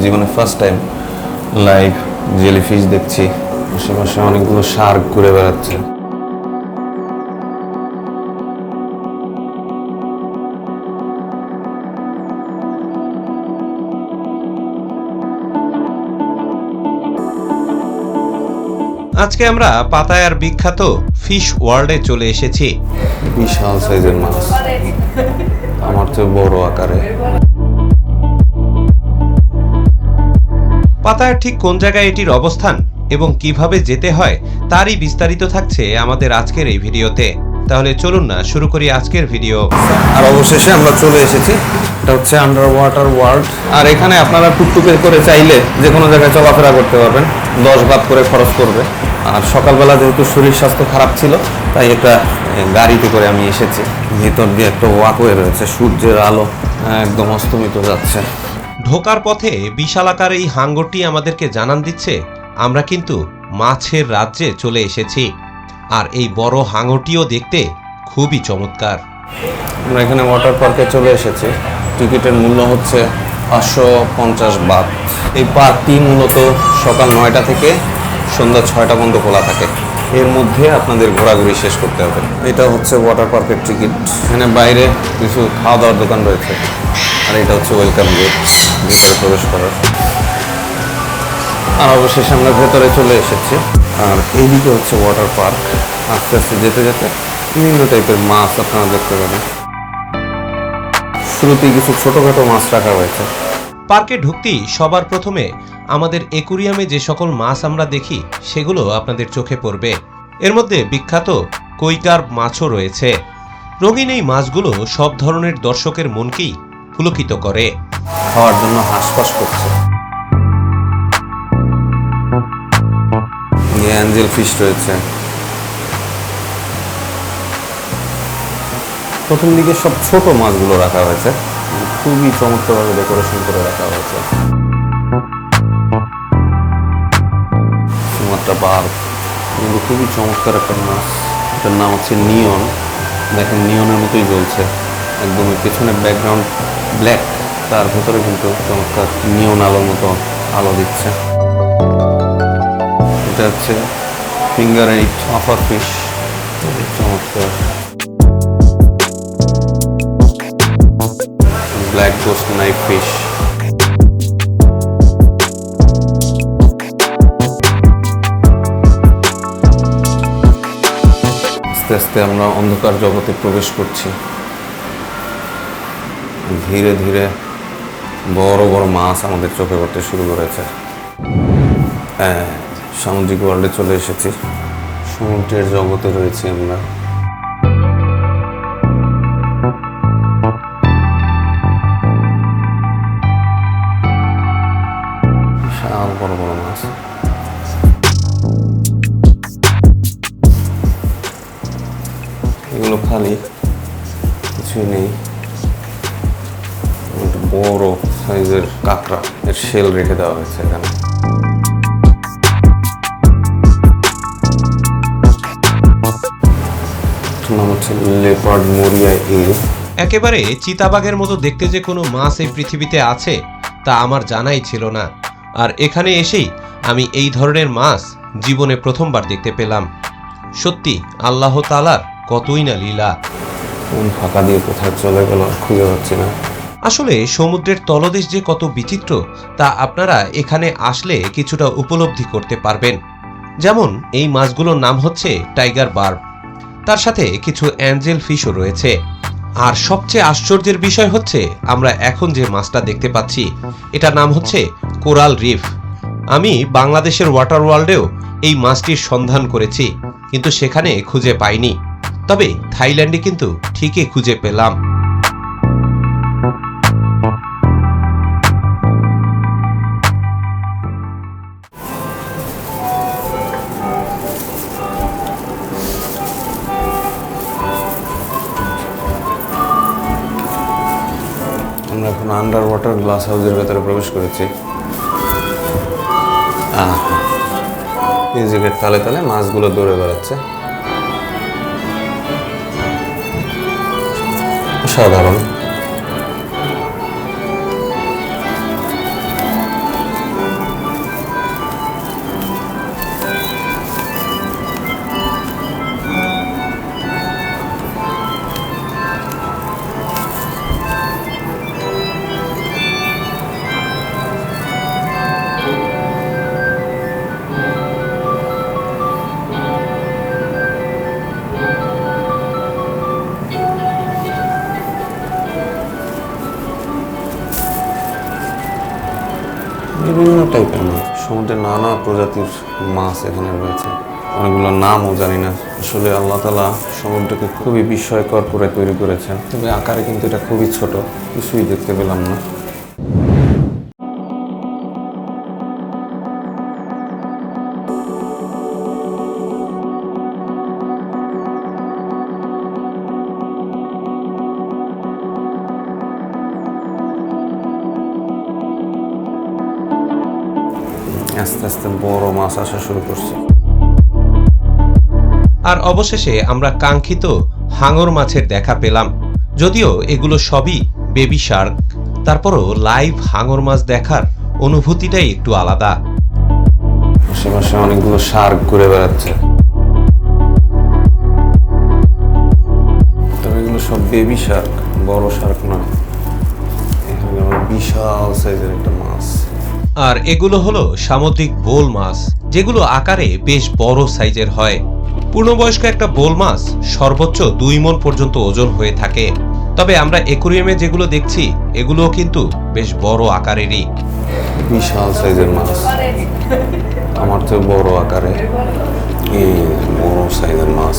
জীবনে first time live jellyfish দেখছি। আশেপাশে অনেকগুলো শার্ক ঘুরে বেড়াচ্ছে। আজকে আমরা পাতায়ার বিখ্যাত ফিশ ওয়ার্ল্ডে চলে এসেছি। বিশাল সাইজের মাছ, আমার চেয়ে বড় আকারে। পাতায়ার ঠিক কোন জায়গায় এটির অবস্থান এবং কিভাবে যেতে হয় তারই বিস্তারিত থাকছে আমাদের আজকের এই ভিডিওতে। তাহলে চলুন না শুরু করি আজকের ভিডিও। আর অবশেষে আমরা চলে এসেছি। এটা হচ্ছে আন্ডার ওয়াটার ওয়ার্ল্ড। আর এখানে আপনারা টুকটুকে করে চাইলে যে কোনো জায়গায় চলাফেরা করতে পারবেন, 10 বাত করে খরচ করবে। আর সকালবেলা যেহেতু শরীর স্বাস্থ্য খারাপ ছিল, তাই একটা গাড়িতে করে আমি এসেছি। ভিতর দিয়ে একটা ওয়াকওয়ে রয়েছে, সূর্যের আলো একদম অস্তমিত যাচ্ছে। ঢোকার পথে বিশালাকার এই হাঙ্গরটি আমাদেরকে জানান দিচ্ছে আমরা কিন্তু মাছের রাজ্যে চলে এসেছি। আর এই বড় হাঙ্গরটিও দেখতে খুবই চমৎকার। আমরা এখানে ওয়াটার পার্কে চলে এসেছি। টিকিটের মূল্য হচ্ছে 550 বাত। এই পার্কটি মূলত সকাল 9টা থেকে সন্ধ্যা 6টা পর্যন্ত খোলা থাকে। এর মধ্যে আপনাদের ঘোরাঘুরি শেষ করতে হবে। এটা হচ্ছে ওয়াটার পার্কের টিকিট। এখানে বাইরে কিছু খাওয়া দাওয়ার দোকান রয়েছে। আর এটা হচ্ছে ওয়েলকাম গেট, ভিতরে প্রবেশ করার। আর অবশেষে আমরা ভেতরে চলে এসেছি। আর এইদিকে হচ্ছে ওয়াটার পার্ক। আস্তে আস্তে যেতে যেতে বিভিন্ন টাইপের মাছ আপনারা দেখতে পাবেন। শুরুতেই কিছু ছোটখাটো মাছ রাখা হয়েছে। পার্কে ঢুকতেই সবার প্রথমে আমাদের অ্যাকুরিয়ামে যে সকল মাছ আমরা দেখি সেগুলো আপনাদের চোখে পড়বে। এর মধ্যে বিখ্যাত কৈকার্প মাছও রয়েছে। রঙিন এই মাছগুলো সব ধরনের দর্শকের মনকেই পুলকিত করে। খাওয়ার জন্য হাঁসফাঁস করছে। অ্যাঞ্জেল ফিশ রয়েছে। প্রথম দিকে সব ছোট মাছগুলো রাখা হয়েছে, খুবই চমৎকারভাবে ডেকোরেশন করে রাখা হয়েছে। সুমাত্রা পার্ক কিন্তু খুবই চমৎকার একটা মাছ। এটার নাম হচ্ছে নিয়ন। দেখেন নিয়নের মতোই জ্বলছে একদম। পেছনে ব্যাকগ্রাউন্ড ব্ল্যাক, তার ভেতরে কিন্তু চমৎকার নিয়ন আলোর মতো আলো দিচ্ছে। এটা হচ্ছে ফিঙ্গার এইট অফার ফিশ, চমৎকার। Black ghost knife fish. আস্তে আস্তে আমরা অন্ধকার জগতে প্রবেশ করছি। ধীরে ধীরে বড় বড় মাছ আমাদের চোখে পড়তে শুরু করেছে। হ্যাঁ, সামুদ্রিক ওয়ার্ল্ডে চলে এসেছি। সমুদ্রের জগতে রয়েছি আমরা। বিশাল বড় বড় মাছ। এগুলো খালি, কিছুই নেই। বড় সাইজের কাঁকড়া, এর শেল রেখে দেওয়া হয়েছে এখানে। নাম হচ্ছে লেপার্ড মরিয়া এল। একেবারে চিতাবাঘের মতো দেখতে যে কোনো মাছ এই পৃথিবীতে আছে তা আমার জানাই ছিল না। আর এখানে এসেই আমি এই ধরনের মাছ জীবনে প্রথমবার দেখতে পেলাম। সত্যি আল্লাহ তাআলার কতই না লীলা। কোন ফাঁকা দিয়ে কোথায় চলে গেল খুঁজে পাচ্ছি না। আসলে সমুদ্রের তলদেশ যে কত বিচিত্র তা আপনারা এখানে আসলে কিছুটা উপলব্ধি করতে পারবেন। যেমন এই মাছগুলোর নাম হচ্ছে টাইগার বার্ব, তার সাথে কিছু অ্যাঞ্জেল ফিশও রয়েছে। আর সবচেয়ে আশ্চর্যের বিষয় হচ্ছে আমরা এখন যে মাছটা দেখতে পাচ্ছি এটার নাম হচ্ছে কোরাল রিফ। আমি বাংলাদেশের ওয়াটার ওয়ার্ল্ডেও এই মাছটির সন্ধান করেছি, কিন্তু সেখানে খুঁজে পাইনি। তবে থাইল্যান্ডে কিন্তু ঠিকই খুঁজে পেলাম। আমরা এখন আন্ডার ওয়াটার গ্লাস হাউসের ভেতরে প্রবেশ করেছি। মিউজিকের তালে তালে মাছগুলো দৌড়ে বেড়াচ্ছে। সাধারণ বিভিন্ন টাইপের মাছ, সমুদ্রের নানা প্রজাতির মাছ এখানে রয়েছে। অনেকগুলো নামও জানি না। আসলে আল্লাহ তাআলা সমুদ্রকে খুবই বিস্ময়কর করে তৈরি করেছেন, তবে আকারে কিন্তু এটা খুবই ছোট, কিছুই দেখতে পেলাম না। আস্তে আস্তে বড় মাছ আসা শুরু করছে। আর অবশেষে আমরা কাঙ্ক্ষিত হাঙর মাছের দেখা পেলাম। যদিও এগুলো সবই বেবি শার্ক, তারপরও লাইভ হাঙর মাছ দেখার অনুভূতিটাই একটু আলাদা। আশেপাশে অনেকগুলো শার্ক ঘুরে বেড়াচ্ছে, তবে এগুলো সব বেবি শার্ক, বড় শার্ক না। এখানে আবার বিশাল সাইজের একটা মাছ। আর এগুলো হলো সামুদ্রিক বোল মাছ, যেগুলো আকারে বেশ বড় সাইজের হয়। পূর্ণবয়স্ক একটা বোল মাছ সর্বোচ্চ 2 মণ পর্যন্ত ওজন হয়ে থাকে। তবে আমরা অ্যাকুরিয়ামে যেগুলো দেখছি এগুলোও কিন্তু বেশ বড় আকারেরই। বিশাল সাইজের মাছ, আমার তো বড় আকারে, এই বড় সাইজের মাছ।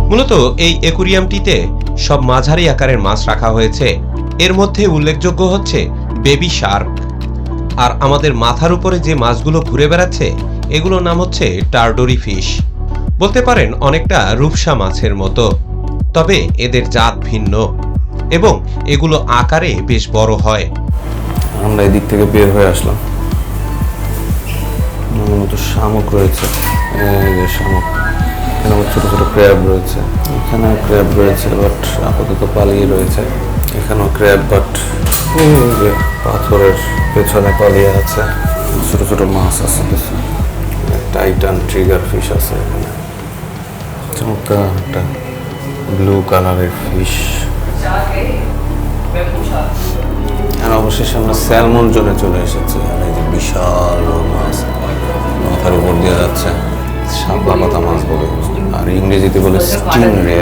মূলত এই অ্যাকুরিয়ামটিতে সব মাঝারি আকারের মাছ রাখা হয়েছে। এর মধ্যে উল্লেখযোগ্য হচ্ছে বেবি শার্ক। আর আমাদের মাথার উপরে যে মাছগুলো ঘুরে বেড়াচ্ছে এগুলোর নাম হচ্ছে টার্ডরি ফিশ। বলতে পারেন অনেকটা রূপসা মাছের মতো, তবে এদের জাত ভিন্ন এবং এগুলো আকারে বেশ বড় হয়। আমরা এদিক থেকে বের হয়ে আসলাম। মূলত শামুক রয়েছে, এই যে শামুক। এখানে আবার ছোট ছোট ক্র্যাব রয়েছে, এখানেও ক্র্যাব রয়েছে, বাট আপাতত পালিয়ে রয়েছে। এখানেও ক্র্যাব, বাট এই যে পাথরের পেছনে পালিয়ে আছে। ছোট ছোট মাছ আছে কিছু, টাইটান ট্রিগার ফিশ আছে এখানে, চমৎকার একটা ব্লু কালারের ফিশ। আর অবশেষে আমরা স্যালমন জোনে চলে এসেছি। আর এই যে বিশাল বড় মাছ মাথার উপর দিয়ে যাচ্ছে, শাপলা পাতা মাছ বলে, আর ইংরেজিতে বলে স্টিংরে।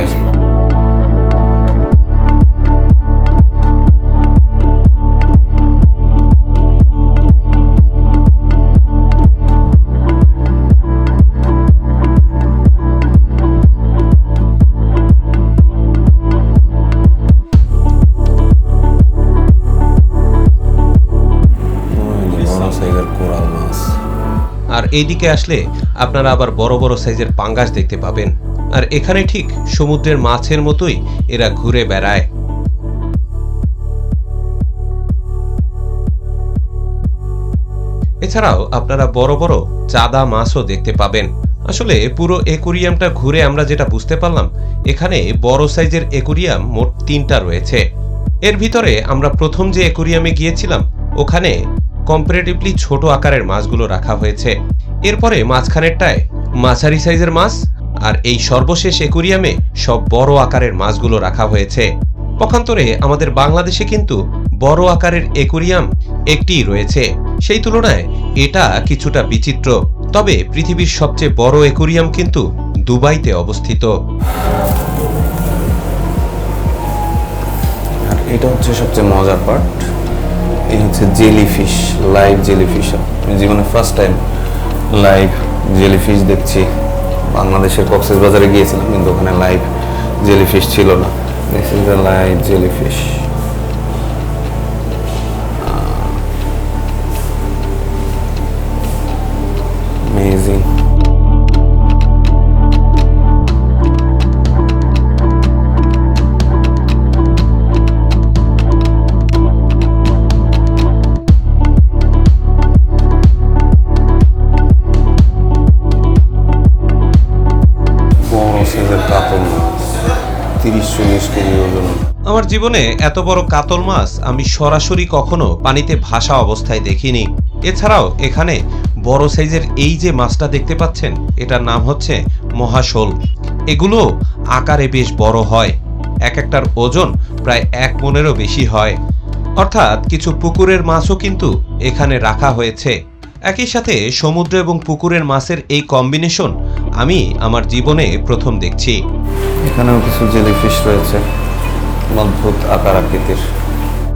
আর এইদিকে আসলে আপনারা আবার বড় বড় সাইজের পাঙ্গাস দেখতে পাবেন। আর এখানে ঠিক সমুদ্রের মাছের মতোই এরা ঘুরে বেড়ায়। এছাড়াও আপনারা বড় বড় চাঁদা মাছও দেখতে পাবেন। আসলে পুরো অ্যাকুরিয়ামটা ঘুরে আমরা যেটা বুঝতে পারলাম, এখানে বড় সাইজের অ্যাকুরিয়াম মোট 3টা রয়েছে। এর ভিতরে আমরা প্রথম যে অ্যাকুরিয়ামে গিয়েছিলাম ওখানে কম্পারেটিভলি ছোট আকারের মাছগুলো রাখা হয়েছে। এরপরে মাঝখানেরটায় মাঝারি সাইজের মাছ, আর এই সর্বশেষ অ্যাকুরিয়ামে সব বড় আকারের মাছগুলো রাখা হয়েছে। পক্ষান্তরে আমাদের বাংলাদেশে কিন্তু বড় আকারের অ্যাকুরিয়াম একটিই রয়েছে। সেই তুলনায় এটা কিছুটা বিচিত্র। তবে পৃথিবীর সবচেয়ে বড় অ্যাকুরিয়াম কিন্তু দুবাইতে অবস্থিত। আর এটা হচ্ছে সবচেয়ে মজার পার্ট, এই হচ্ছে জেলিফিশ, লাইভ জেলিফিশ। আমি জীবনে ফার্স্ট টাইম লাইভ জেলিফিশ দেখছি। বাংলাদেশের কক্সবাজারে গিয়েছিলাম, কিন্তু ওখানে লাইভ জেলিফিশ ছিল না। This is the live jellyfish. Amazing. আমার জীবনে এত বড় কাতল মাছ আমি সরাসরি কখনো পানিতে ভাসা অবস্থায় দেখিনি। এছাড়াও এখানে বড় সাইজের এই যে মাছটা দেখতে পাচ্ছেন এটার নাম হচ্ছে মহাশোল। এগুলো আকারে বেশ বড় হয়, এক একটার ওজন প্রায় 1 মণেরও বেশি হয়। অর্থাৎ কিছু পুকুরের মাছও কিন্তু এখানে রাখা হয়েছে। একই সাথে সমুদ্র এবং পুকুরের মাছের এই কম্বিনেশন আমি আমার জীবনে প্রথম দেখছি। এখানেও কিছু জেলিফিশ রয়েছে, অদ্ভুত আকার আকৃতির।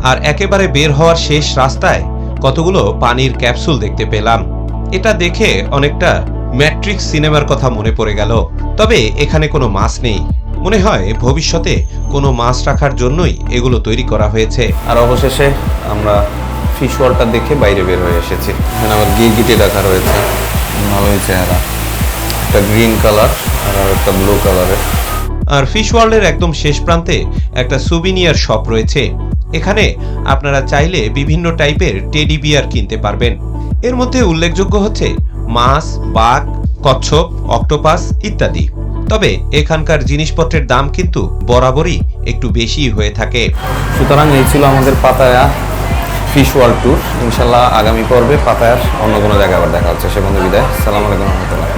আর একেবারে বের হওয়ার শেষ রাস্তায় কতগুলো পানির ক্যাপসুল দেখতে পেলাম। এটা দেখে অনেকটা ম্যাট্রিক্স সিনেমার কথা মনে পড়ে গেল। তবে এখানে কোনো মাছ নেই, মনে হয় ভবিষ্যতে কোনো মাছ রাখার জন্যই এগুলো তৈরি করা হয়েছে। আর অবশেষে আমরা ফিশ ওয়ালটা দেখে বাইরে বের হয়ে এসেছি। এখানে আবার গিরগিটি রাখা রয়েছে, ভালোই চেহারা, একটা গ্রিন কালার আর একটা ব্লু কালারের। আর ফিশ ওয়ার্ল্ডের একদম শেষ প্রান্তে একটা সুভিনিয়ার শপ রয়েছে। এখানে আপনারা চাইলে বিভিন্ন টাইপের টেডি বিয়ার কিনতে পারবেন। এর মধ্যে উল্লেখযোগ্য হচ্ছে মাছ, বাঘ, কচ্ছপ, অক্টোপাস ইত্যাদি। তবে এখানকার জিনিসপত্রের দাম কিন্তু বরাবরই একটু বেশি হয়ে থাকে। সুতরাং এই ছিল আমাদের পাতায়া ফিশ ওয়ার্ল্ড ট্যুর। ইনশাল্লাহ আগামী পর্বে পাতায়ার অন্য কোনো জায়গায় আবার দেখা হচ্ছে। সে বন্ধু বিদায়, সালাম আলাইকুম রহমতুল্লাহ।